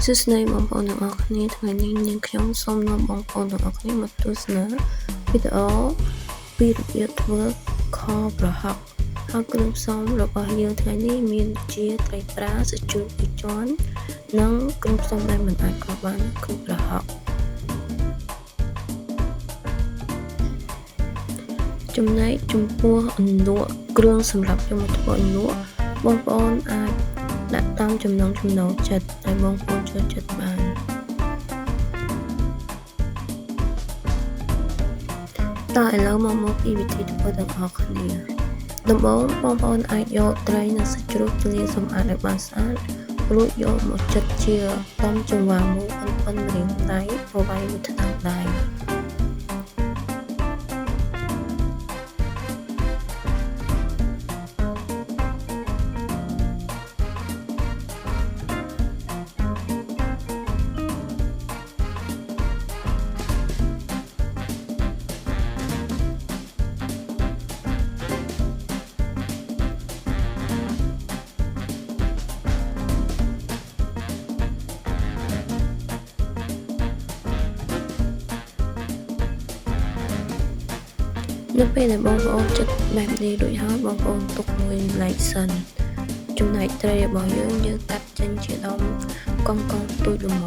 សួស្តីបងប្អូនទាំងអស់គ្នាថ្ងៃនេះនាងខ្ញុំសូមនាំបងប្អូនទាំងអស់គ្នាមកទស្សនាវីដេអូពីរបៀបធ្វើខប្រហុកហើយគ្រឿងផ្សំរបស់យើងថ្ងៃនេះមានជាត្រីប្រាសាច់ជ្រូកមួយជាន់និងគ្រឿងផ្សំដែលមិនអាចខ្វះបានគឺប្រហុកចំណែកចំពោះអន្លក់គ្រឿងសម្រាប់យកមកធ្វើអន្លក់បងប្អូនអាចដាក់តាមចំណង់ចំណូលចិត្តដែលបងប្អូនចូលចិត្តបានតើឥឡូវមកពីវិធីធ្វើទាំងអស់គ្នាដំបូងបងប្អូនអាចយកត្រីនិងសាច់ជ្រូកទៅលាងសម្អាតឲ្យបានស្អាតរួចយកមកចិតជាតំចង្វាមូលប៉ុនៗរាងដៃប្រវាយមួយថ្នាំដៃនៅពេលដែលបងប្អូនចិតបែបនេះរួចហើយបងប្អូនទុកមួយឡែកសិនចំណែកត្រីរបស់យើងកាត់ចេញជាដុំកង់ទូចល្មម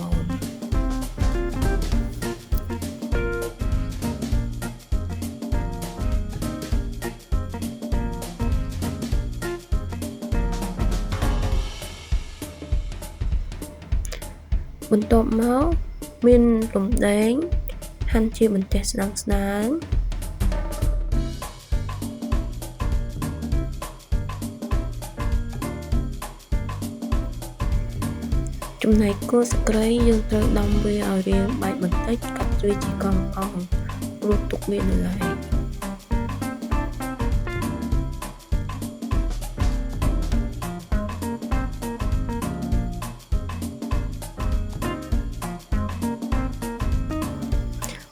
បន្ទាប់មកមានរំដេងហាន់ជាបន្ទះស្ដើងចំណែកគល់ស្ក្រៃយើងត្រូវដំវាឲ្យរាងបែកបន្តិចកាត់វាជាកង់រួចទុកវានៅឡើយ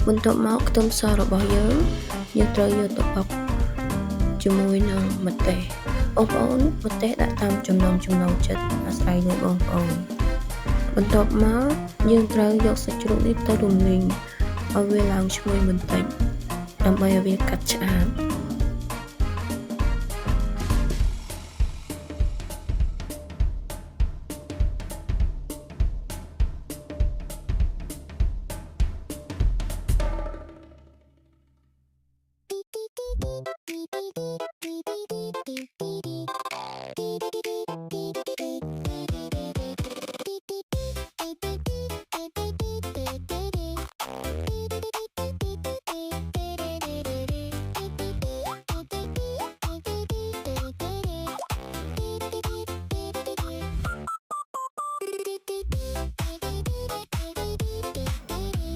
បន្ទាប់មកខ្ទឹមសរបស់យើងត្រូវយកទៅបុកជាមួយនឹងម្ទេសបងប្អូនម្ទេសដាក់តាមចំណង់ចំណូលចិត្តអាស្រ័យលើបងប្អូនបន្ទាប់មកយើងត្រូវយកសាច់ជ្រូកនេះទៅរំលីងឲ្យវាឡើងឈ្ងុយបន្តិចដើម្បីឲ្យវាកាត់ឆ្អាប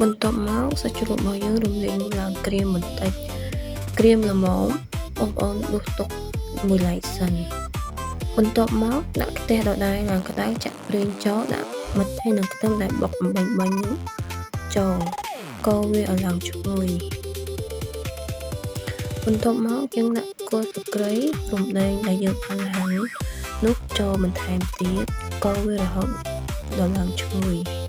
បន្ទាប់មកសាច់ជ្រូករបស់យើងរំលីងឡើងក្រៀមបន្តិចក្រៀមល្មមបងប្អូនដួសទុកមួយឡែកសិនបន្ទាប់មកដាក់ខ្ទះដដែលឡើងក្តៅចាក់ប្រេងចូលដាក់ម្ទេសនិងខ្ទឹមដែលបុកបំបាញ់ចូលកូរវាឲ្យឡើងឈ្ងុយបន្ទាប់មកយើងដាក់គល់ស្ក្រៃរំដេងដែលយើងហាន់នោះចូលបន្ថែមទៀតកូរវារហូតដល់ឡើងឈ្ងុយ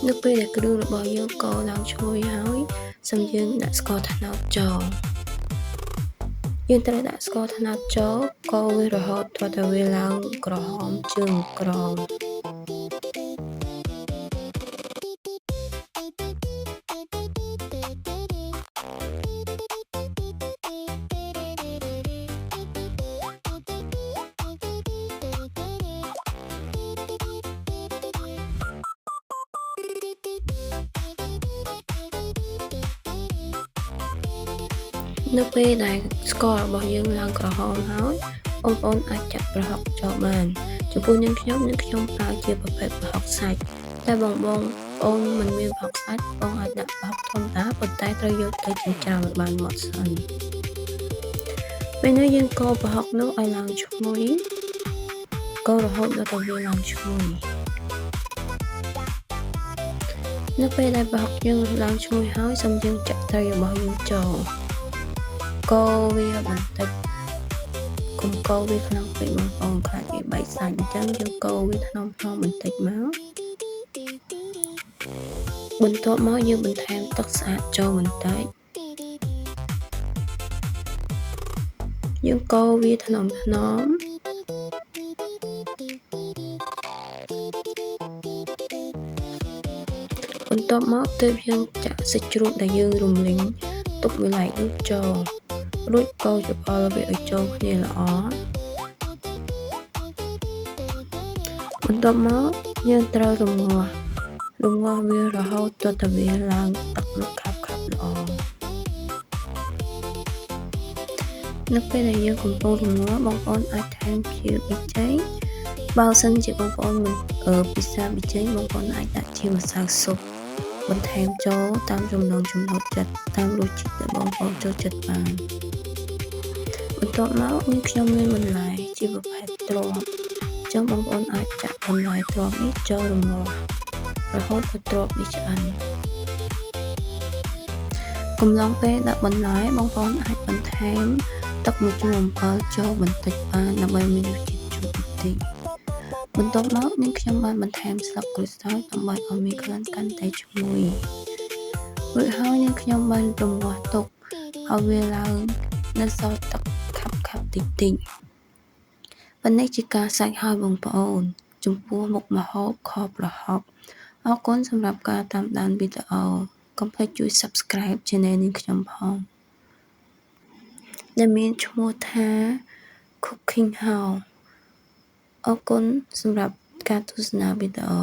នៅពេលដែលគ្រឿងរបស់យើងកូរឡើងឈ្ងុយហើយសូមយើងដាក់ស្ករត្នោតចូលយើងត្រូវដាក់ស្ករត្នោតចូលកូរវារហូតទាល់តែវាឡើងក្រហមជើងក្រមនៅពេលដែលស្កររបស់យើងឡើងក្រហមហើយបងប្អូនអាចចាក់ប្រហុកចូលបានចំពោះនាងខ្ញុំប្រើជាប្រភេទប្រហុកសាច់តែបងអូនមិនមានប្រហុកសាច់បងអាចដាក់ប្រហុកធម្មតាប៉ុន្តែត្រូវយកទៅចិញ្ច្រាំឲ្យបានម៉ត់សិនពេលនេះយើងកូរប្រហុកនោះឲ្យឡើងឈ្ងុយកូររហូតដល់វាឡើងឈ្ងុយ នៅពេលដែលប្រហុកយើងឡើងឈ្ងុយហើយសូមយើងចាក់ត្រីរបស់យើងចូលកូរវាបន្តិចកុំកូរវាខ្លាំងពេកបងប្អូនខ្លាចវាបែកសាច់អញ្ចឹងយើងកូរវាថ្នមៗបន្តិចមកបន្ទាប់មកយើងបន្ថែមទឹកស្អាតចូលបន្តិចយើងកូរវាថ្នមបន្ទាប់មកទើបយើងចាក់សាច់ជ្រូកដែលយើងរំលីងទុកវាឡែកនោះចូលរួចកូរច្របល់វាឲ្យចូលគ្នាល្អបន្ទាប់មកយើងត្រូវរំងាស់វារហូតទាល់តែវាឡើងទឹកនោះខាប់ល្អនៅពេលដែលយើងកំពុងរំងាស់បងប្អូនអាចថែមជាប៊ីចេងបើសិនជាបងប្អូនមិនពិសាប៊ីចេងបងប្អូនអាចដាក់ជាម្សៅស៊ុបបន្ថែមចូលតាមចំណង់ចំណូលចិត្តតាមរសជាតិដែលបងប្អូនចូលចិត្តបានបន្ទាប់មកខ្ញុំមានបន្លែជាប្រភេទត្រប់ចឹងបងប្អូនអាចចាក់បន្លែត្រប់នេះចូលរំងាស់រហូតដល់ត្រប់នេះឆ្អិនកំឡុងពេលដាក់បន្លែបងប្អូនអាចបន្ថែមទឹកមួយជំរំអំបិលចូលបន្តិចបានដើម្បីមានរសជាតិជូរបន្តិចបន្ទាប់មកនាងខ្ញុំបានបន្ថែមស្លឹកក្រូចសើចដើម្បីឲ្យមានក្លិនកាន់តែឈ្ងុយរួចហើយនាងខ្ញុំបានរំងាស់ទុកឲ្យវាឡើងនៅសល់ទឹកខាប់តិចប៉ុណ្ណេះជាការសាច់ហើយបងប្អូនចំពោះមុខម្ហូបខប្រហុកអរគុណសម្រាប់ការតាមដានវីដេអូកុំភ្លេចជួយ Subscribe Channel នាងខ្ញុំផងដែលមានឈ្មោះថា Cooking House អរគុណសម្រាប់ការទស្សនាវីដេអូ